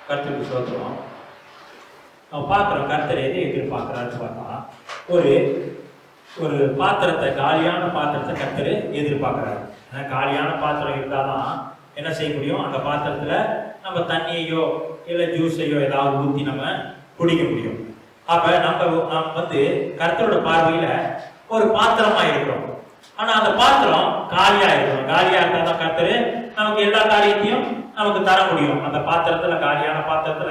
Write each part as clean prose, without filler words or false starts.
கர்த்தருக்கு ஸ்தோத்திரம். நம்ம பார்க்குறோம் கர்த்தர் எதை எதிர்பார்க்குறாருன்னு பார்த்தா, ஒரு ஒரு பாத்திரத்தை, காலியான பாத்திரத்தை கர்த்தர் எதிர்பார்க்குறாரு. காலியான பாத்திரம் இருந்தால் தான் என்ன செய்ய முடியும், அந்த பாத்திரத்தில் நம்ம தண்ணியையோ இல்லை ஜூஸையோ ஏதாவது ஊற்றி நம்ம குடிக்க முடியும். அப்போ நம்ம வந்து கர்த்தரோட பார்வையில் ஒரு பாத்திரமா இருக்கிறோம். ஆனா அந்த பாத்திரம் காலியா இருக்கணும். காலியா இருந்தா தான் கர்த்தர் நமக்கு எல்லா காரியத்தையும் நமக்கு தர முடியும். அந்த பாத்திரத்துல, காலியான பாத்திரத்துல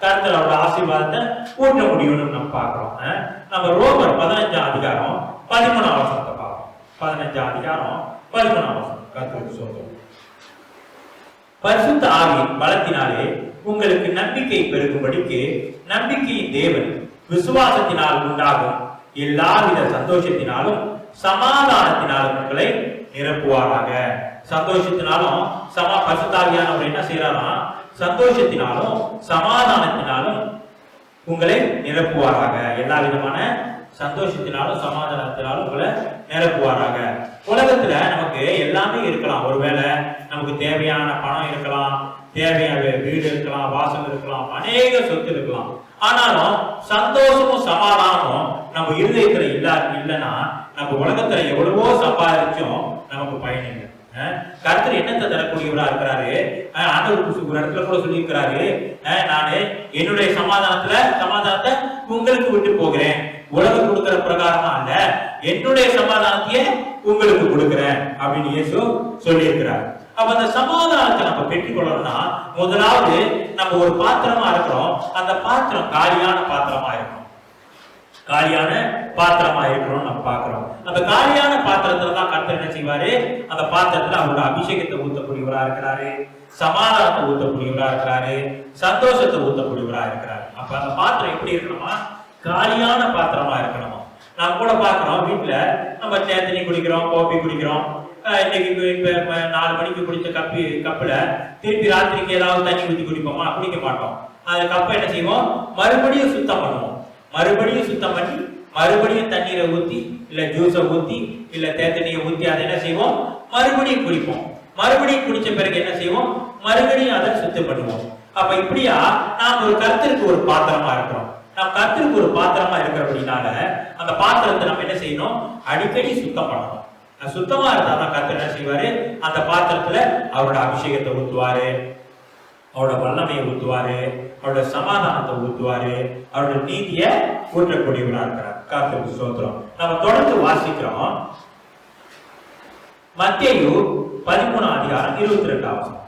கர்த்தர் அவரோட ஆசீர்வாதத்தை ஊட்ட முடியும்னு நம்ம பார்க்கிறோம். நம்ம ரோமர் 15ஆம் அதிகாரம் 13ஆம் வசனத்தை பார்க்கிறோம். 15ஆம் அதிகாரம் 13ஆம் வசனம். கர்த்தருக்கு ஸ்தோத்திரம். பரிசுத்த ஆவியின் பலத்தினாலே உங்களுக்கு நம்பிக்கை பெருகும்படிக்கு நம்பிக்கையின் தேவன் விசுவாசத்தினால் உண்டாகும் எல்லாவித சந்தோஷத்தினாலும் சமாதானத்தினாலும் உங்களை நிரப்புவாராக. சந்தோஷத்தினாலும் பரிசுத்தாவியானவர் என்ன செய்யறாரா, சந்தோஷத்தினாலும் சமாதானத்தினாலும் உங்களை நிரப்புவாராக. எல்லா விதமான சந்தோஷத்தினாலும் சமாதானத்தினாலும் உங்களை நிரப்புவாராக. உலகத்துல நமக்கு எல்லாமே இருக்கலாம். ஒருவேளை நமக்கு தேவையான பணம் இருக்கலாம், தேவையான வீடு இருக்கலாம், வாசல் இருக்கலாம், அநேக சொத்து இருக்கலாம். ஆனாலும் சந்தோஷமும் சமாதானமும் நம்ம இருதயத்துல இல்லைன்னா நம்ம உலகத்துல எவ்வளவோ சம்பாதிச்சும் நமக்கு பயன் இல்லை. கர்த்தர் என்னத்தை தரக்கூடியவரா இருக்கிறாரு. ஆண்டவர் ஒரு இடத்துல கூட சொல்லி இருக்கிறாரு, நானு என்னுடைய சமாதானத்தை உங்களுக்கு விட்டு போகிறேன், உலகம் கொடுக்கிற பிரகாரமா அல்ல, என்னுடைய சமாதானத்தையே உங்களுக்கு கொடுக்கிறேன் அப்படின்னு இயேசு சொல்லி இருக்கிறார். அப்ப அந்த சமாதானத்தை நம்ம பெற்றுக்கொள்ளணும்னா முதலாவது நம்ம ஒரு பாத்திரமா இருக்கிறோம். அந்த பாத்திரம் காலியான பாத்திரமா இருக்கணும். காலியான பாத்திரமா இருக்கணும் நம்ம பார்க்கிறோம். அந்த காலியான பாத்திரத்துல தான் கர்த்தர் என்ன செய்வாரு, அந்த பாத்திரத்துல அவரோட அபிஷேகத்தை ஊத்தக்கூடியவரா இருக்கிறாரு, சமாதானத்தை ஊத்தக்கூடியவரா இருக்கிறாரு, சந்தோஷத்தை ஊத்தக்கூடியவரா இருக்கிறாரு. அப்ப அந்த பாத்திரம் எப்படி இருக்கணுமா, காலியான பாத்திரமா இருக்கணுமா. நாம் கூட பார்க்கிறோம், வீட்டுல நம்ம தண்ணி குடிக்கிறோம், காபி குடிக்கிறோம். இன்னைக்கு 4 மணிக்கு குடிச்ச கப்புல திருப்பி ராத்திரிக்கு ஏதாவது தண்ணி ஊற்றி குடிப்போமா? குடிக்க மாட்டோம். அந்த கப்பை என்ன செய்வோம், மறுபடியும் சுத்தம் பண்ணுவோம். மறுபடியும் சுத்தம் பண்ணி மறுபடியும் தண்ணீரை ஊற்றி இல்ல ஜூஸை ஊற்றி இல்ல தேத்தண்ணியை ஊற்றி அதை என்ன செய்வோம், மறுபடியும் குடிப்போம். மறுபடியும் குடிச்ச பிறகு என்ன செய்வோம், மறுபடியும் அதை சுத்தம் பண்ணுவோம். அப்ப இப்படியா நாம் ஒரு கர்த்தருக்கு ஒரு பாத்திரமா இருக்கிறோம். நாம் கர்த்தருக்கு ஒரு பாத்திரமா இருக்கிறபடினால அந்த பாத்திரத்தை நம்ம என்ன செய்யணும், அடிக்கடி சுத்தம் பண்ணணும். சுத்தமா இருந்தாதான் கர்த்தர் என்ன செய்வாரு, அந்த பாத்திரத்துல அவரோட அபிஷேகத்தை ஊத்துவாரு, அவரோட வல்லமையை ஊத்துவாரு, அவரோட சமாதானத்தை ஊத்துவாரு, அவரோட நீதியை ஊற்றக்கூடியவரா இருக்கிறார். கர்த்தருக்கு ஸ்தோத்திரம். நம்ம தொடர்ந்து வாசிக்கிறோம் மத்தேயு 13ஆம் அதிகாரம் 22ஆம் வசனம்.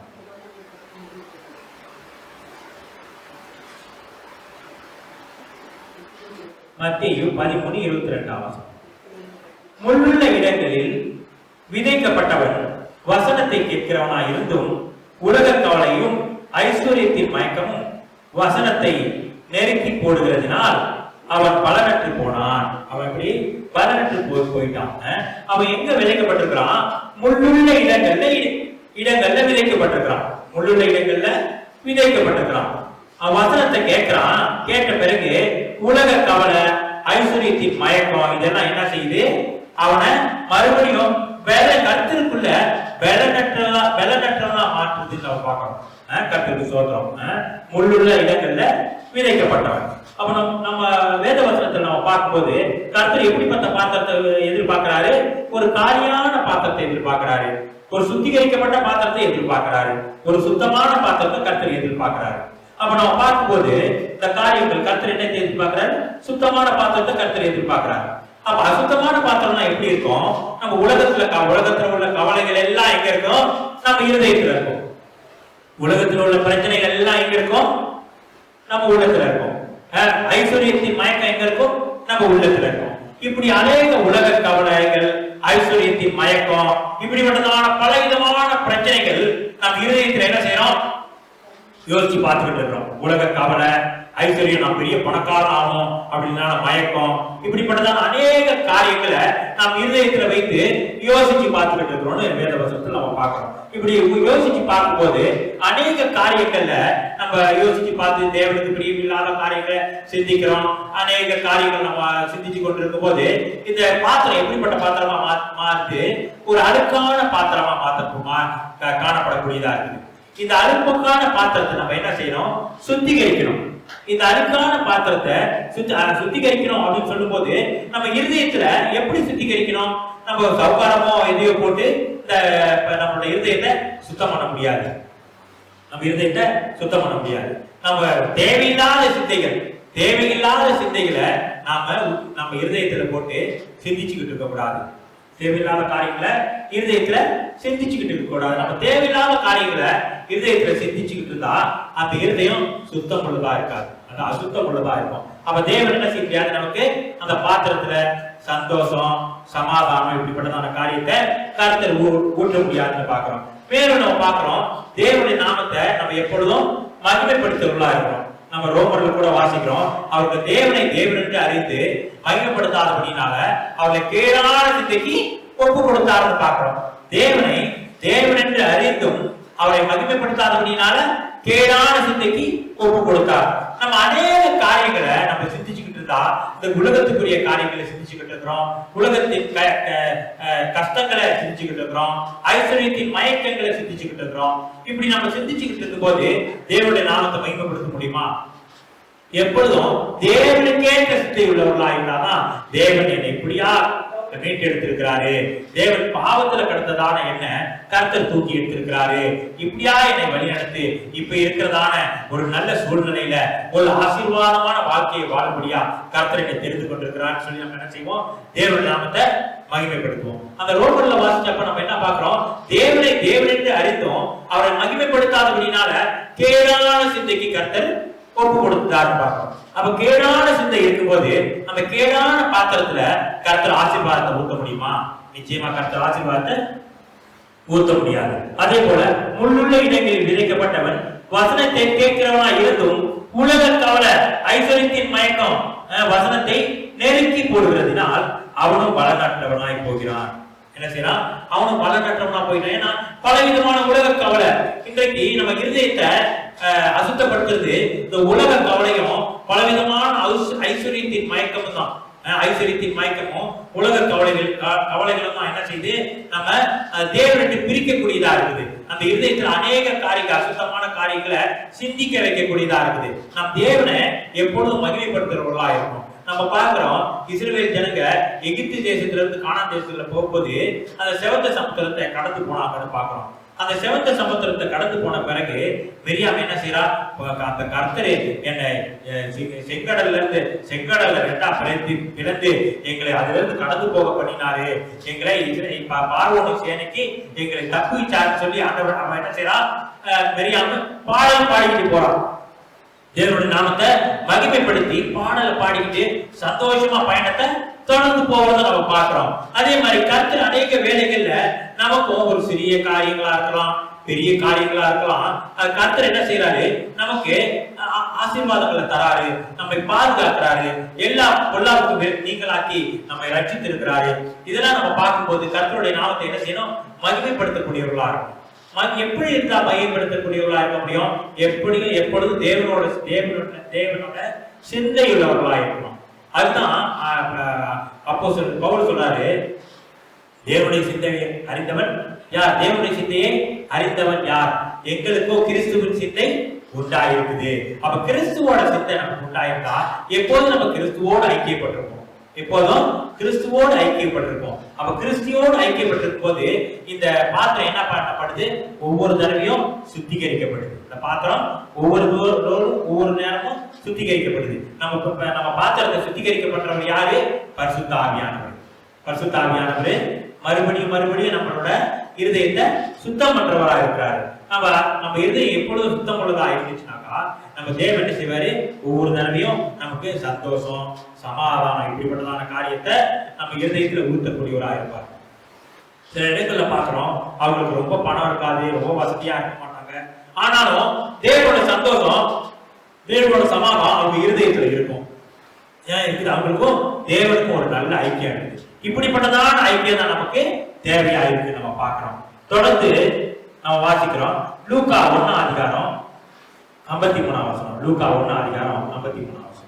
மத்தேயு 13:22ஆம் வசனம். முள்ளுள்ள இடங்களில் விதைக்கப்பட்டவன் வசனத்தை கேட்கிறவனாய் இருந்தும் உலக கவலையும் ஐஸ்வர்யத்தின் மயக்கமும் வசனத்தை நெருக்கி போடுகிறதுனால் அவன் பலனற்று போனான். அவன் எப்படி பலனற்று போயிட்டான். அவன் எங்க விதைக்கப்பட்டிருக்கிறான், முள்ளுள்ள இடங்கள்ல விதைக்கப்பட்டிருக்கிறான். முள்ளுள்ள இடங்கள்ல விதைக்கப்பட்டிருக்கிறான். அவன் வசனத்தை கேட்கிறான். கேட்ட பிறகு உலக கவலை, ஐஸ்வர்யத்தின் மயக்கம் இதெல்லாம் என்ன செய்யுது, அவனை மறுபடியும் கர்த்தருக்குள்ள பலனற்றதா மாற்றுதுன்னு நம்ம பார்க்கணும். கர்த்தருக்கு ஸ்தோத்திரம். முள்ளுள்ள இடங்கள்ல விதைக்கப்பட்டவன். அப்ப நம்ம வேத வசனத்தை நம்ம பார்க்கும்போது கர்த்தர் எப்படிப்பட்ட பாத்திரத்தை எதிர்பார்க்கிறாரு, ஒரு காலியான பாத்திரத்தை எதிர்பார்க்கிறாரு, ஒரு சுத்திகரிக்கப்பட்ட பாத்திரத்தை எதிர்பார்க்கிறாரு, ஒரு சுத்தமான பாத்திரத்தை கர்த்தர் எதிர்பார்க்கிறாரு. அப்ப நம்ம பார்க்கும்போது இந்த காரியங்கள் கர்த்தர் என்ன எதிர்பார்க்கிறாரு, சுத்தமான பாத்திரத்தை கர்த்தர் எதிர்பார்க்கிறாரு. அப்ப அசுத்தமான பாத்திரம்னா எப்படி இருக்கும், நம்ம உலகத்துல உள்ள கவலைகள் எல்லாம் எங்க இருக்கும், நம்ம இருதயத்துல இருக்கும். உலகத்தில் உள்ள பிரச்சனைகள் எல்லாம் எங்க இருக்கும், நம்ம உள்ளத்துல இருக்கும். ஐஸ்வர்யத்தின் மயக்கம் எங்க இருக்கும், நம்ம உள்ளத்துல இருக்கும். இப்படி அநேக உலக கவலைகள், ஐஸ்வர்யத்தின் மயக்கம், இப்படிப்பட்டதான பல விதமான பிரச்சனைகள் நம்ம இருதயத்துல என்ன செய்யறோம், யோசிச்சு பார்த்துக்கிட்டு இருக்கிறோம். உலக கவலை, ஐஸ்வர்யம், நான் பெரிய பணக்காரன் ஆகும் அப்படின்னா மயக்கம், இப்படிப்பட்டதான அநேக காரியங்களை நாம் இருதயத்துல வைத்து யோசிச்சு பார்த்துக்கிட்டு இருக்கிறோம்னு வேத வசனத்துல நம்ம பார்க்கிறோம். இப்படி யோசிச்சு பார்க்கும்போது அநேக காரியங்கள்ல நம்ம யோசிச்சு பார்த்து தேவனுக்கு பிரியமில்லாத காரியங்களை சிந்திக்கிறோம். அநேக காரியங்கள் நம்ம சிந்திச்சு கொண்டிருக்கும் போது இந்த பாத்திரம் எப்படிப்பட்ட பாத்திரமா மாத்து, ஒரு அழுக்கான பாத்திரமா காணப்படக்கூடியதா இருக்குது. இந்த அழுப்புக்கான பாத்திரத்தை நம்ம என்ன செய்யணும்? சுத்திகரிக்கணும். இந்த அழுக்கான பாத்திரத்தை சுத்திகரிக்கணும் அப்படின்னு சொல்லும் போது நம்ம இருதயத்துல எப்படி சுத்திகரிக்கணும்? நம்ம சவுக்காரமோ எதையோ போட்டு நம்மளோட இருதயத்தை சுத்தம் பண்ண முடியாது. நம்ம இருதயத்தை சுத்தம் பண்ண முடியாது. நம்ம தேவையில்லாத சிந்தைகளை நம்ம இருதயத்துல போட்டு சிந்திச்சுக்கிட்டு இருக்க கூடாது. தேவையில்லாத காரியங்களை இருதயத்துல சிந்திச்சுக்கிட்டு இருக்க கூடாது. நம்ம தேவையில்லாத காரியங்களை இருதயத்துல சிந்திச்சுக்கிட்டு இருந்தா அந்த இருதயம் சுத்தம் உள்ளதா இருக்காது, அது அசுத்தம் உள்ளதா இருக்கும். அப்ப தேவன் என்ன செய்ய முடியாது? நமக்கு அந்த பாத்திரத்துல சந்தோஷம், சமாதானம் இப்படிப்பட்டதான காரியத்தை கர்த்தர் ஊற்ற முடியாதுன்னு பாக்குறோம். மேலும் நம்ம பாக்குறோம், தேவனுடைய நாமத்தை நம்ம எப்பொழுதும் மகிமைப்படுத்துவர்களா இருக்கிறோம். நம்ம ரோமர்ல கூட வாசிக்கிறோம், அவருக்கு தேவனை தேவன் என்று அறிந்து மகிமைப்படுத்தாதபடினால அவர்களை கேடான சிந்தைக்கு ஒப்பு கொடுத்தாருன்னு பாக்குறோம். தேவனை தேவன் என்று அறிந்தும் அவரை மகிமைப்படுத்தாதபடினால கேடான சிந்தைக்கு ஒப்பு கொடுத்தார். நம்ம அநேக காரியங்களை நம்ம சிந்திச்சுக்கிட்டு இருந்தா, இந்த உலகத்துக்குரிய காரியங்களை சிந்திச்சுக்கிட்டு இருக்கிறோம், உலகத்தின் கஷ்டங்களை சிந்திச்சுக்கிட்டு இருக்கிறோம், ஐஸ்வர்யத்தின் மயக்கங்களை சிந்திச்சுக்கிட்டு இருக்கிறோம். இப்படி நம்ம சிந்திச்சுக்கிட்டு இருக்கும் போது தேவனுடைய நாமத்தை மகிமைப்படுத்த முடியுமா? எப்பொழுதும் தேவனுக்கேற்ற சிந்தை உள்ளவர்களா இருந்தாதான் தேவன் என்னை இப்படியா மீட்டு எடுத்திருக்கிறாரு, தேவன் பாவத்துல கடந்ததான என்ன கர்த்தர் தூக்கி எடுத்திருக்கிறாரு, இப்படியா என்னை வழிநடத்து இப்ப இருக்கிறதான ஒரு நல்ல சூழ்நிலையில ஒரு ஆசீர்வாதமான வாழ்க்கையை வாழும்படியா கர்த்தர் என்னை தெரிந்து கொண்டிருக்கிறான்னு சொல்லி நம்ம என்ன செய்வோம்? தேவனுடைய நாமத்தை மகிமைப்படுத்துவோம். அந்த ரோமர்ல வாசிச்சப்ப நம்ம என்ன பாக்குறோம்? தேவனை தேவன் என்று அறிந்தோம் அவரை மகிமைப்படுத்தாதபடினால கேடான சிந்தைக்கு கர்த்தர் ஒப்பு கொடுத்தாரு பார்க்கிறோம். அப்ப கேடான சிந்தை இருக்கும்போது அந்த கேடான பாத்திரத்துல கர்த்தர் ஆசீர்வாதத்தை ஊத்த முடியுமா? நிச்சயமா கர்த்தர் ஆசீர்வாதத்தை ஊத்த முடியாது. அதே போல முள்ளுள்ள இடங்களில் விதைக்கப்பட்டவன் வசனத்தை கேட்கிறவனா இருந்தும் உலக கவலை ஐஸ்வர்யத்தின் மயக்கம் வசனத்தை நெருக்கி போடுகிறதுனால் அவனும் பலனற்றவனாய் போகிறான். என்ன செய்யறான்? அவனும் பலனற்றவனா போயிட்டான். ஏன்னா பலவிதமான உலக கவலை இன்றைக்கு நம்ம இருதயத்தை அசுத்தப்படுத்துறது இந்த உலக கவலையும் பலவிதமான ஐஸ்வர்யத்தின் மயக்கமும் தான். ஐஸ்வர்யத்தின் மயக்கமும் உலக கவலைகளும் தான் என்ன செய்து நம்ம தேவனை பிரிக்கக்கூடியதா இருக்குது. அந்த இருதயத்தில் அநேக காரியங்கள் அசுத்தமான காரியங்களை சிந்திக்க வைக்கக்கூடியதா இருக்குது. நம் தேவனை எப்பொழுதும் மகிமைப்படுத்துறவர்களா இருக்கணும். நம்ம பாக்குறோம், இஸ்ரவேல் ஜனங்க எகிப்து தேசத்துல இருந்து கானான் தேசத்துல போகும்போது அந்த செவந்த சமுத்திரத்தை கடந்து போனாங்கன்னு பாக்குறோம். அந்த செவந்த சமுத்திரத்தை கடந்து போன பிறகு மிரியாம் என்ன செய்யறா? அந்த கர்த்தரே என்னை செங்கடல்ல ரெண்டா பிளந்து எங்களை அதுல இருந்து கடந்து போக பண்ணினாரு, எங்களை பார்வோனு சேனைக்கு எங்களை தப்புவிச்சாருன்னு சொல்லி அவன் என்ன செய்யறா? மிரியாம் பாடல் பாடிக்கிட்டு போறான். தேவனுடைய நாமத்தை மகிமைப்படுத்தி பாடலை பாடிக்கிட்டு சந்தோஷமா பயணத்தை தொடர்ந்து போவதை நம்ம பார்க்கிறோம். அதே மாதிரி கர்த்தர் அநேக வேலைகள்ல நமக்கும் ஒரு சிறிய காரியங்களா இருக்கலாம், பெரிய காரியங்களா இருக்கலாம், கர்த்தர் என்ன செய்யறாரு? நமக்கு ஆசீர்வாதங்களை தராரு, நம்மை பாதுகாக்கிறாரு, எல்லா பொல்லாவுக்கும் நீங்களாக்கி நம்மை ரட்சித்திருக்கிறாரு. இதெல்லாம் நம்ம பார்க்கும்போது கர்த்தருடைய நாமத்தை என்ன செய்யணும்? மகிமைப்படுத்தக்கூடியவர்களா இருக்கும். எப்படி இருந்தா மகிமைப்படுத்தக்கூடியவர்களா இருக்க முடியும்? எப்பொழுதும் தேவனோட சிந்தை உள்ளவர்களா இருக்கணும். அதுதான் அப்போஸ்தலன் பவுல் சொல்றாரு, தேவனுடைய சிந்தையை அறிந்தவன் யார்? தேவனுடைய சிந்தையை அறிந்தவன் யார்? எங்களுக்கோ கிறிஸ்துவின் சிந்தை உண்டாயிருக்குது. அப்ப கிறிஸ்துவோட சிந்தை நமக்கு உண்டாயிருந்தா எப்போதும் நம்ம கிறிஸ்துவோடு ஐக்கியப்பட்டிருப்போம். எப்போதும் கிறிஸ்துவோடு ஐக்கியப்பட்டிருப்போம். அப்ப கிறிஸ்துவோடு ஐக்கியப்பட்டிருக்கும் போது இந்த பாத்திரம் என்ன பண்ணப்படுது? ஒவ்வொரு தடவையும் சுத்திகரிக்கப்படுது. இந்த பாத்திரம் ஒவ்வொரு நேரமும் சுத்திகரிக்கப்படுது. நம்ம பாத்திரத்தை சுத்திகரிக்கப்படுறவர் யாரு? பரிசுத்த ஆவியானவர். பரிசுத்த ஆவியானவர் மறுபடியும் நம்மளோட இருதயத்தை சுத்தம் பண்றவரா இருக்கிறாரு. நம்ம இருதயம் எப்பொழுதும் சுத்தம் உள்ளதா இருந்துச்சுனாக்கா நம்ம தேவன் என்ன செய்வாரு? ஒவ்வொரு தடவையும் நமக்கு சந்தோஷம், சமாதானம் இப்படிப்பட்டதான காரியத்தை நம்ம இருதயத்துல ஊற்றக்கூடியவரா இருப்பார். சில இடங்கள்ல பாக்குறோம், அவங்களுக்கு ரொம்ப பணம் இருக்காது, ரொம்ப வசதியா இருக்க மாட்டாங்க, ஆனாலும் தேவனோட சந்தோஷம், தேவனோட சமாதானம் அவங்க இருதயத்துல இருக்கும். ஏன் இருக்குது? அவங்களுக்கும் தேவனுக்கும் ஒரு நல்ல ஐக்கியம் இருக்கு. இப்படிப்பட்டதான ஐக்கியம் தான் நமக்கு தேவையா இருக்கு. நம்ம பார்க்கிறோம். தொடர்ந்து நம்ம வாசிக்கிறோம் லூக்கா 1:53. லூக்கா 1:53.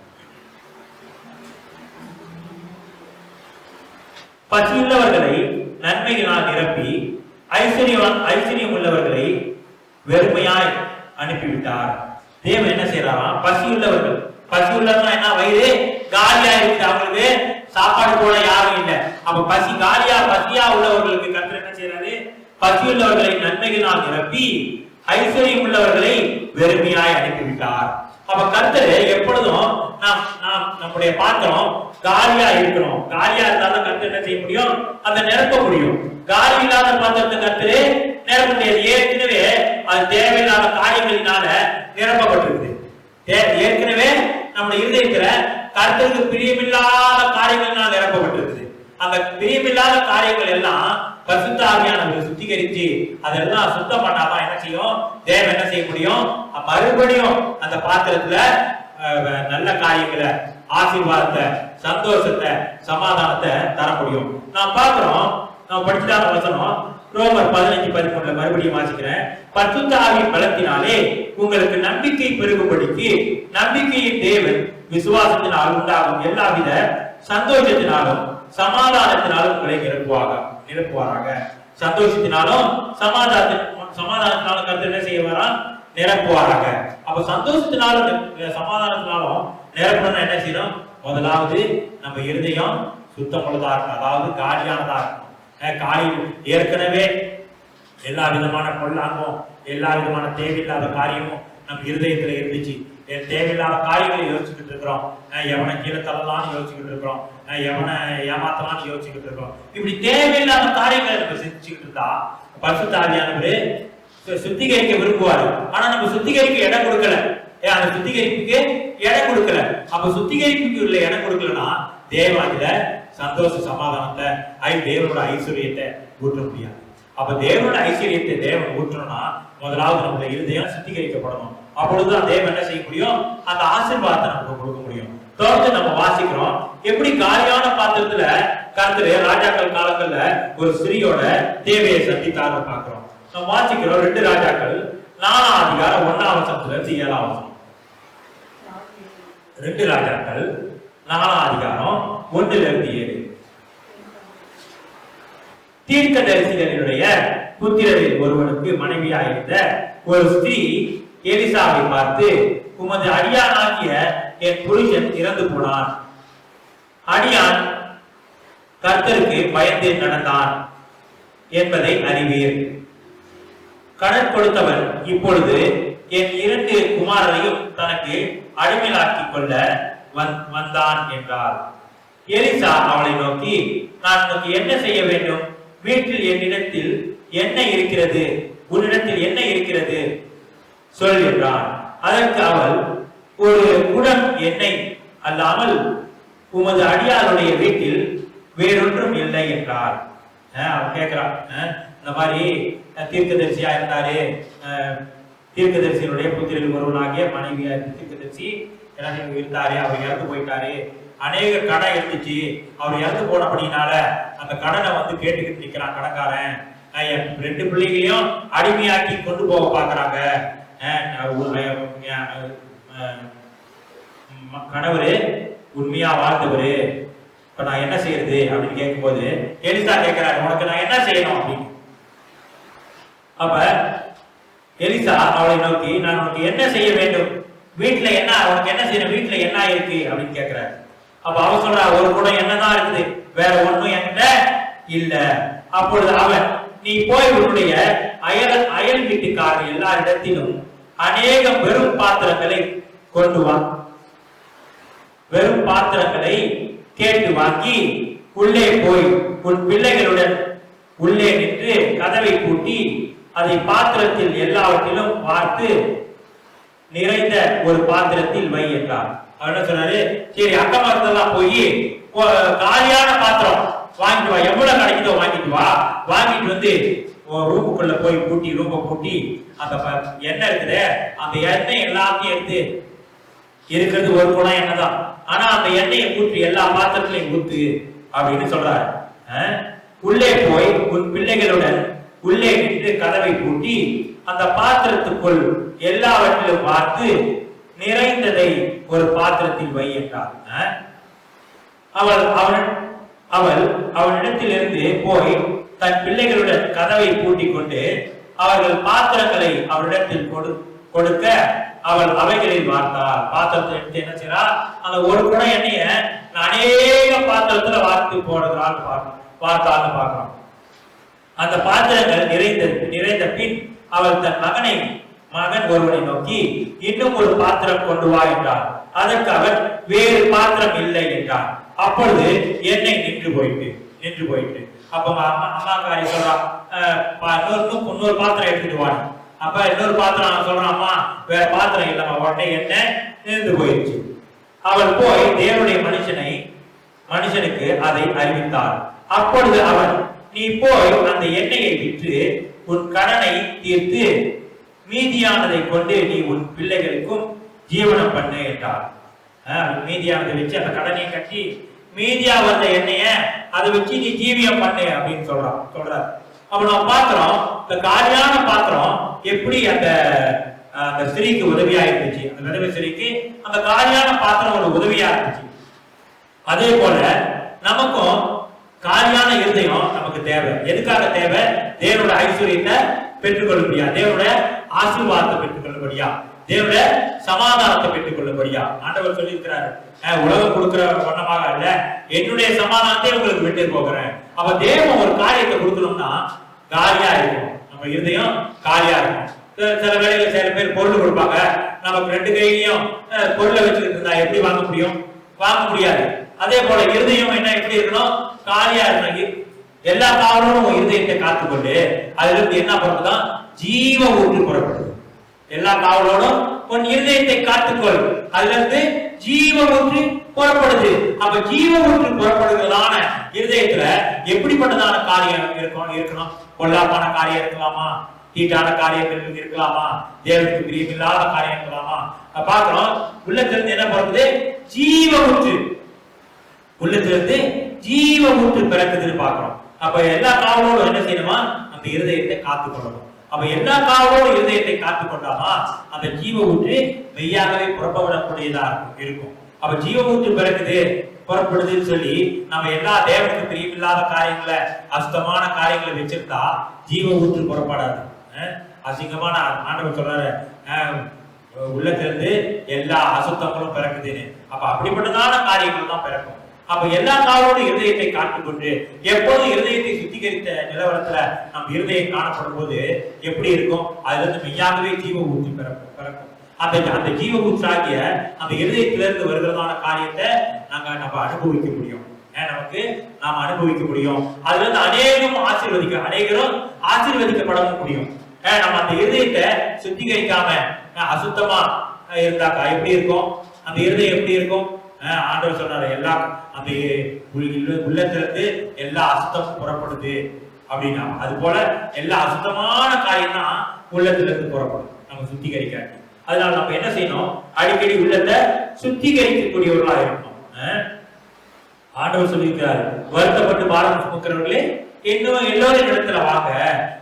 பசியுள்ளவர்களை நன்மைகளால் நிரப்பி ஐஸ்வர்யம் உள்ளவர்களை வெறுமையாய் அனுப்பிவிட்டார். தேவன் என்ன செய்யறாராம்? பசியுள்ளவர்கள், பசியுள்ளவங்க என்ன, வயிறு காலியா இருக்குது, அவங்களுக்கு சாப்பாடு போல யாரும் இல்லை. அப்ப பசியா உள்ளவர்களுக்கு கர்த்தர் என்ன செய்யறாரு? பசியுள்ளவர்களை நன்மைகளால் நிரப்பி ஐஸ்வர்யம் உள்ளவர்களை வெறுமையாய் அனுப்பிவிட்டார். அப்ப கர்த்தர் எப்பொழுதும் நம்முடைய பாத்திரம் காலியா இருக்கணும். காலியா இருந்தாலும் கர்த்தர் என்ன செய்ய முடியும்? அதை நிரப்ப முடியும். காலி இல்லாத பாத்திரத்தை கர்த்தர் நிரப்ப முடியாது. ஏற்கனவே அது தேவையில்லாத காரியங்களினால நிரப்பப்பட்டிருக்கு. ஏற்கனவே நம்முடைய இருதயத்துல கர்த்தருக்கு பிரியமில்லாத காரியங்களினால் நிரப்பப்பட்டிருக்குது. அந்த பிரியமில்லாத காரியங்கள் எல்லாம் பரிசுத்த ஆவியானவர் சுத்திகரிச்சு அதெல்லாம் சுத்தம் பண்ணாதான் என்ன செய்யும்? தேவன் என்ன செய்ய முடியும்? மறுபடியும் அந்த பாத்திரத்துல நல்ல காரியங்களை, ஆசீர்வாதத்தை, சந்தோஷத்தை, சமாதானத்தை தர முடியும். நாம் பார்க்கிறோம், நாம் படிச்சுட்டாங்க வசனம் ரோமர் 15:13 மறுபடியும் வாசிக்கிறேன். பரிசுத்த ஆவியின் பலத்தினாலே உங்களுக்கு நம்பிக்கை பெருகும்படிக்கு நம்பிக்கையின் தேவன் விசுவாசத்தினால் உண்டாகும் எல்லாவித சந்தோஷத்தினாலும் சமாதானத்தினாலும் உங்களை நிரப்புவாராக. சந்தோஷத்தினாலும் சமாதானத்தினாலும் கர்த்தர் என்ன செய்வாரா? நிரப்புவாராக. அப்ப சந்தோஷத்தினாலும் சமாதானத்தினாலும் நிரப்பணும் என்ன செய்யணும்? முதலாவது நம்ம இருதயம் சுத்தமுள்ளதா இருக்கணும், அதாவது காலியானதா இருக்கணும். காலில் ஏற்கனவே எல்லா விதமான பொல்லாங்கும் எல்லா விதமான தேவையில்லாத காரியமும் நம்ம இருதயத்துல இருந்துச்சு. தேவையில்லாத காரியங்களை யோசிச்சுக்கிட்டு இருக்கிறோம். எவனை கீழே தள்ளலாம்னு யோசிச்சுக்கிட்டு இருக்கிறோம். எவனை ஏமாத்தலாம்னு யோசிச்சுக்கிட்டு இருக்கிறோம். இப்படி தேவையில்லாத காரியங்களை நம்ம செஞ்சுக்கிட்டு இருந்தா பரிசுத்த ஆவியானவர் சுத்திகரிக்க விரும்புவாரு. ஆனா நம்ம சுத்திகரிக்க இடம் கொடுக்கல. அந்த சுத்திகரிப்புக்கு இடம் கொடுக்கல. அப்ப சுத்திகரிப்புக்கு உள்ள இடம் கொடுக்கலன்னா தேவாதில சந்தோஷ சமாதானத்தை தேவனோட ஐஸ்வர்யத்தை ஊற்ற முடியாது. அப்ப தேவனோட ஐஸ்வர்யத்தை தேவன் ஊற்றணும்னா முதலாவது நம்முடைய இருதயம் சுத்திகரிக்கப்படணும். அப்பொழுதுதான் தேவன் என்ன செய்ய முடியும்? அந்த ஆசீர்வாதத்தை நமக்கு கொடுக்க முடியும். தொடர்ந்து நம்ம வாசிக்கிறோம், எப்படி காலியான பாத்திரத்துல கர்த்தர் ராஜாக்கள் காலங்கள்ல ஒரு ஸ்திரீயோட தேவையை சந்தித்தாரு பார்க்கிறோம். நம்ம வாசிக்கிறோம் 2 ராஜாக்கள் 4ஆம் அதிகாரம் 1ஆம் வசனத்துல 7ஆம் வசனம். 2 ராஜாக்கள் 4ஆம் அதிகாரம் 1-7. தீர்க்கதரிசிகளுடைய புத்திரரில் ஒருவனுக்கு மனைவியா இருந்த ஒரு ஸ்திரீ எலிசாவை பார்த்து, உமது அடியானாகிய என் புருஷன் இறந்து போனான். அடியான் கர்த்தருக்கு பயந்து நடந்தான் என்பதை அறிவீர். கடன் கொடுத்தவன் இப்பொழுது என் 2 குமாரரையும் தனக்கு அடிமையாக்கிக் கொள்ள வந்தான் என்றார். எலிசா அவளை நோக்கி, நான் உனக்கு என்ன செய்ய வேண்டும்? வீட்டில் என்னிடத்தில் என்ன இருக்கிறது? உன்னிடத்தில் என்ன இருக்கிறது சொல் என்றான். அதற்கு அவள், ஒரு குடம் எண்ணெய் அல்லாமல் உமது அடியாருடைய வீட்டில் வேறொன்றும் இல்லை என்றார். அவன் கேட்கிறான், இந்த மாதிரி தீர்க்கதரிசியா இருந்தாரு, தீர்க்கதரிசியினுடைய புத்திரில் ஒருவனாகிய மனைவியா தீர்க்கதரிசி இருந்தாரு, அவர் இறந்து போயிட்டாரு, அநேக கடன் இருந்துச்சு, அவர் இறந்து போன அப்படின்னால அந்த கடனை வந்து கேட்டுக்கிட்டு நிக்கிறான் கடன்காரன். 2 பிள்ளைகளையும் அடிமையாக்கி கொண்டு போக பாக்குறாங்க. கணவரு உண்மையா வாழ்ந்தவரு, இப்ப நான் என்ன செய்யறது அப்படின்னு கேட்கும்போது எலிசா கேட்கிறாரு, உனக்கு நான் என்ன செய்யணும் அப்படின்னு. அப்ப எலிசா அவளை நோக்கி, நான் உனக்கு என்ன செய்ய வேண்டும்? வீட்டுல என்ன, உனக்கு என்ன செய்யணும்? வீட்டுல என்ன இருக்கு அப்படின்னு கேட்கிறாரு. அப்ப அவ சொல்றா, ஒரு குடம் என்னதான் இருக்குது, வேற ஒண்ணும் என்கிட்ட இல்ல. அப்பொழுது அவன், நீ போய் உன்னுடைய அயல் வீட்டுக்காரர் எல்லாரிடத்திலும் அநேக வெறும் பாத்திரங்களை கொண்டு வா, வெறும் பாத்திரங்களை கேட்டு வாங்கி உள்ளே போய் உன் பிள்ளைகளுடன் உள்ளே நின்று கதவை பூட்டி அதை பாத்திரத்தில் எல்லாவற்றிலும் பார்த்து நிறைந்த ஒரு பாத்திரத்தில் வை என்றார். அவர் என்ன சொன்னாரு, சரி அக்கம் பக்கத்தெல்லாம் போய் காலியான பாத்திரம் வாங்கிட்டு வா, எவ்வளவு கிடைக்குதோ வாங்கிட்டு வா, வாங்கிட்டு வந்து ரூமுக்குள்ள போய் பூட்டி, ரூம பூட்டி அந்த எண்ணெய் இருக்குது, அந்த எண்ணெய் எல்லாத்தையும் எடுத்து, இருக்கிறது ஒரு குடம் எண்ணெய் தான், ஆனா அந்த எண்ணெயை ஊற்றி எல்லா பாத்திரத்திலையும் ஊத்து அப்படின்னு சொல்றாரு. உள்ளே போய் உன் பிள்ளைகளுடன் உள்ளே நின்று கதவை பூட்டி அந்த பாத்திரத்துக்குள் எல்லாவற்றிலும் பார்த்து நிறைந்ததை ஒரு பாத்திரத்தில் வை என்றார். அவள் அவனிடத்திலிருந்து போய் தன் பிள்ளைகளுடன் கதவை பூட்டி கொண்டு அவர்கள் பாத்திரங்களை அவரிடத்தில் கொடுக்க அவள் அவைகளில் வார்த்தாள். பாத்திரத்தை எடுத்து என்ன செய்யறா, அந்த ஒரு குடம் எண்ணெய அநேக பாத்திரத்துல வார்த்து போடுறாள் வார்த்தாள்னு பார்க்கிறோம். அந்த பாத்திரங்கள் நிறைந்த பின் அவள் தன் மகன் ஒருவனை நோக்கி இன்னும் ஒரு பாத்திரம் கொண்டு வா என்றார். அதற்கு அவர் வேறு பாத்திரம் இல்லை என்றார். அப்பொழுது எண்ணெய் நின்று போயிட்டு அப்ப அம்மா காரி சொல்றா, இன்னொரு பாத்திரம் எடுத்துட்டு வாங்க. அப்ப இன்னொரு பாத்திரம் சொல்றான், அம்மா வேற பாத்திரம் இல்லம்மா, உடனே எண்ணெய் நின்று போயிடுச்சு. அவள் போய் தேவனுடைய மனுஷனுக்கு அதை அறிவித்தார். அப்பொழுது அவன், நீ போய் அந்த எண்ணெயை விற்று உன் கடனை தீர்த்து மீதியானதை கொண்டு நீ உன் பிள்ளைகளுக்கும் ஜீவனம் பண்ணு என்றார். மீதியானதை வச்சு அந்த கடனை கட்டி மீதியா வந்த எண்ணெய அதை வச்சு நீ ஜீவியம் பண்ணு அப்படின்னு சொல்ற. அப்ப நம்ம பாக்குறோம், இந்த காலியான பாத்திரம் எப்படி அந்த ஸ்திரீக்கு உதவியா இருந்துச்சு. அந்த விதவை ஸ்திரீக்கு அந்த காலியான பாத்திரம் ஒரு உதவியா இருந்துச்சு. அதே போல நமக்கும் காலியான இருதயம் நமக்கு தேவை. எதுக்காக தேவை? தேவனுடைய ஐஸ்வர்யத்தை பெற்றுக்கொள்ளும்படியா, தேவனுடைய ஆசீர்வாதத்தை பெற்றுக்கொள்ளும்படியா, தேவனுடைய சமாதானத்தை பெற்றுக்கொள்ளும்படியா. ஆண்டவர் சொல்லி இருக்கிறாரு, உலகம் கொடுக்கிற வண்ணமாக அல்ல, என்னுடைய சமாதானத்தை உங்களுக்கு விட்டு போகிறேன். அப்ப தேவன் ஒரு காரியத்தை கொடுக்கணும்னா காலியா இருக்கும், நம்ம இருதயம் காலியா இருக்கும். சில வேளையில சில பேர் பொருள் கொடுப்பாங்க, நமக்கு ரெண்டு கையிலையும் பொருளை வச்சுக்கிட்டு இருந்தா எப்படி வாங்க முடியும்? வாங்க முடியாது. அதே போல இருதயம் என்ன எப்படி இருக்கணும்? காலியா இருக்கணும். எல்லா காவலோடும் இருதயத்தை காத்துக்கொண்டு அதுல இருந்து என்ன பண்றதுதான் ஜீவ ஊற்று புறப்படுது. எல்லா காவலோடும் உன் இருதயத்தை காத்துக்கொள், அதுல இருந்து ஜீவ ஊற்று புறப்படுது. அப்ப ஜீவ ஊற்று புறப்படுகிறதான இருதயத்துல எப்படிப்பட்டதான காரியம் இருக்கணும்? பொல்லாப்பான காரியம் இருக்கலாமா? தீட்டான காரியங்கள் இருக்கலாமா? தேவனுக்கு பிரியமில்லாத காரியம் இருக்கலாமா? பாக்குறோம், உள்ளத்திலிருந்து என்ன பிறகுது? ஜீவ ஊற்று. உள்ளத்திலிருந்து ஜீவ ஊற்று பிறக்குதுன்னு பாக்குறோம். அப்ப எல்லா காவலோடும் என்ன செய்யணுமா? அந்த இருதயத்தை காத்துக்கொள்ளணும். அப்ப எல்லா காவலோடும் இருதயத்தை காத்துக்கொண்டாமா அந்த ஜீவ ஊற்று மெய்யாகவே புறப்படக்கூடியதா இருக்கும். அப்ப ஜீவ ஊற்று பிறக்குது, புறப்படுதுன்னு சொல்லி நம்ம எல்லா தேவனுக்கு பிரியமில்லாத காரியங்களை, அசுத்தமான காரியங்களை வச்சிருந்தா ஜீவ ஊற்று புறப்படாது. அசிங்கமான ஆண்டவர் சொல்றாரு, உள்ளத்திலிருந்து எல்லா அசுத்தங்களும் பிறக்குதுன்னு. அப்ப அப்படிப்பட்டதான காரியங்கள் தான் பிறக்கும். அப்ப எல்லா காலோடு இருதயத்தை காத்துக்கொண்டு எப்போதும் இருதயத்தை சுத்திகரித்த நிலவரத்துல நம்ம இருதயம் காணப்படும் போது எப்படி இருக்கும்? அதுல இருந்து மெய்யாகவே ஜீவ ஊற்று பிறக்கும். அந்த ஜீவ ஊற்றாகிய அந்த இருதயத்திலிருந்து வருகிறதான காரியத்தை நம்ம அனுபவிக்க முடியும். நாம அனுபவிக்க முடியும். அதுல இருந்து அநேகரும் ஆசீர்வதிக்கப்படவும் முடியும். நம்ம அந்த இருதயத்தை சுத்திகரிக்காம அசுத்தமா இருந்தாக்கா எப்படி இருக்கும்? அந்த இருதயம் எப்படி இருக்கும்? ஆண்டவர் சொன்னாரு, எல்லா அந்த உள்ளத்திலிருந்து எல்லா அசுத்தமும் புறப்படுது அப்படின்னா, அது போல எல்லா அசுத்தமான காரியம் தான் உள்ளத்திலிருந்து புறப்படும். நம்ம சுத்திகரிக்க. அதனால நம்ம என்ன செய்யணும்? அடிக்கடி உள்ளத்தை சுத்திகரிக்கக்கூடியவர்களா இருக்கணும். ஆண்டவர் சொல்லியிருக்கிறார், வருத்தப்பட்டு பாரம் சுமக்கிறவர்களே இன்னும் எல்லோரும் இடத்துல வாங்க,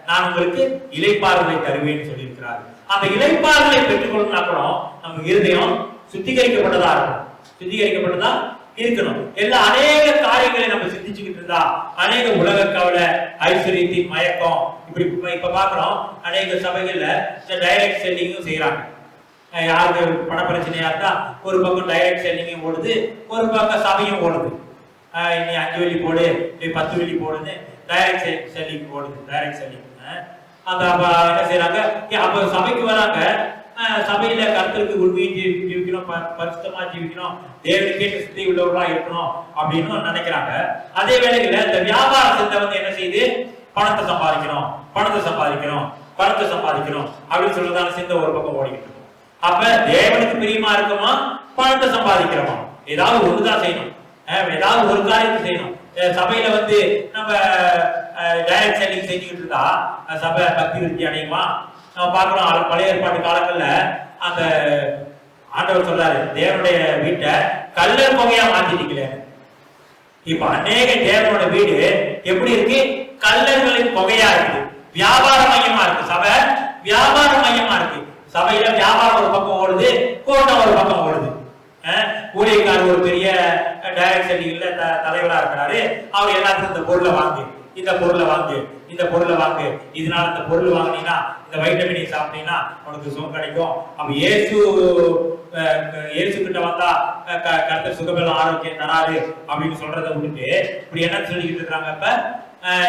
நான் உங்களுக்கு இளைப்பாறுதலை தருவேன்னு சொல்லியிருக்கிறார். அந்த இளைப்பாறுதலை பெற்றுக்கொள்ளணும்னா கூட நம்ம இருதயம் சுத்திகரிக்கப்பட்டதா இருக்கும். சுத்திகரிக்கப்பட்டதா இருக்கணும். எல்லா அநேக காரியங்களை நம்ம சிந்திச்சுக்கிட்டு இருந்தா, அநேக உலக கவலை, ஐஸ்வர்யத்தின் மயக்கம், இப்படி இப்ப பாக்குறோம் அநேக சபைகள்ல டைரக்ட் செல்லிங்கும் செய்யறாங்க. யாருக்கு பண பிரச்சனையா இருந்தா ஒரு பக்கம் டைரக்ட் செல்லிங்கும் ஓடுது, ஒரு பக்கம் சபையும் ஓடுது. நீ 5 வெள்ளி போடு, 10 வெள்ளி போடுன்னு டைரக்ட் செல்லிங் ஓடுது. டைரக்ட் செல்லிங் அந்த என்ன செய்யறாங்க? அப்ப சபைக்கு வராங்க, சபையில கர்த்தருக்கு உண்மையை ஜீவிக்கணும், பரிசுத்தமா ஜீவிக்கணும், தேவனுக்கே சிந்தை உள்ளவர்களா இருக்கணும் அப்படின்னு நினைக்கிறாங்க. அதே வேளையில இந்த வியாபார சிந்தை வந்து என்ன செய்யுது? பணத்தை சம்பாதிக்கணும் அப்படின்னு சொல்றதான சிந்தை ஒரு பக்கம் ஓடிக்கிட்டு இருக்கும். அப்ப தேவனுக்கு பிரியமா இருக்குமா, பணத்தை சம்பாதிக்கிறோமா? ஏதாவது ஒண்ணுதான் செய்யணும், ஏதாவது ஒரு காரியத்தை செய்யணும். சபையில வந்து நம்ம டைரக்ட் செல்லிங் செஞ்சுக்கிட்டு இருந்தா சபை பக்தி விருத்தி அடையுமா? நம்ம பார்க்கிறோம், பழைய ஏற்பாட்டு காலங்கள்ல அந்த ஆண்டவர் சொல்றாரு, தேவனுடைய வீட்டை கல்லர் புகையா மாத்திட்டீங்களே. இப்ப அநேக தேவனோட வீடு எப்படி இருக்கு? கல்லர்களின் புகையா இருக்கு. வியாபார மையமா இருக்கு. சபை வியாபார மையமா இருக்கு. சபையில வியாபாரம் ஒரு பக்கம் ஓடுது, கூட்டம் ஒரு பக்கம் ஓடுது. ஊழியக்காரர் ஒரு பெரிய டைரக்ட் செல்லிங்ல தலைவரா இருக்கிறாரு. அவர் எல்லாத்துக்கும் இந்த பொருளை வாங்கு, இந்த பொருளை வாங்கு, இதனால இந்த பொருள் வாங்கினீங்கன்னா இந்த வைட்டமினை சாப்பிட்டீங்கன்னா உனக்கு சுகம் கிடைக்கும். அப்ப இயேசு கிட்ட வந்தா கர்த்தர் சுகபெல்லாம் ஆரோக்கியம் தராரு அப்படின்னு சொல்றதை விட்டுட்டு இப்படி என்ன சொல்லிக்கிட்டு இருக்காங்க? இப்ப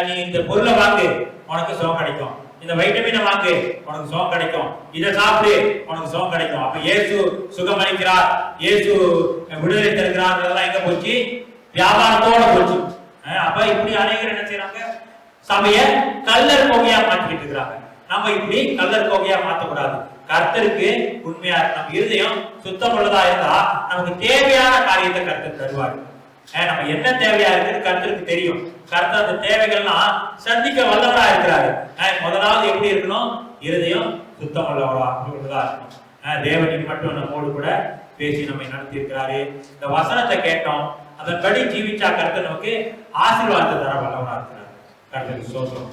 நீ இந்த பொருளை வாங்கு உனக்கு சுகம் கிடைக்கும், இந்த வைட்டமினை வாங்கு உனக்கு சுகம் கிடைக்கும், இதை சாப்பிடு உனக்கு சுகம் கிடைக்கும். அப்ப இயேசு சுகம் அளிக்கிறார், இயேசு விடுதலை தருகிறார், எங்க போச்சு? வியாபாரத்தோட போச்சு. அப்ப இப்படி அநேகர் என்ன செய்யறாங்க? சபைய கல்லர் கோகையா மாற்றிக்கிட்டு இருக்கிறாங்க. நம்ம இப்படி கல்லர் கோகையா மாற்றக்கூடாது. கர்த்தருக்கு உண்மையா நம்ம இருதயம் சுத்தம் உள்ளதா இருந்தா நமக்கு தேவையான காரியத்தை கர்த்தர் தருவாரு. நம்ம என்ன தேவையா இருக்குன்னு கர்த்தருக்கு தெரியும். கர்த்தர் அந்த தேவைகள்லாம் சந்திக்க வல்லவரா இருக்கிறாரு. முதலாவது எப்படி இருக்கணும்? இருதயம் சுத்தம் உள்ளவரா இருக்கணும். தேவனின் மட்டும் நம்மோடு கூட பேசி நம்மை நடத்தி இருக்கிறாரு. இந்த வசனத்தை கேட்டோம், அதன்படி ஜீவிச்சா கர்த்தர் நமக்கு ஆசீர்வாதத்தை தர வல்லவரா இருக்கிறார். கர்த்தருக்கு ஸ்தோத்திரம்.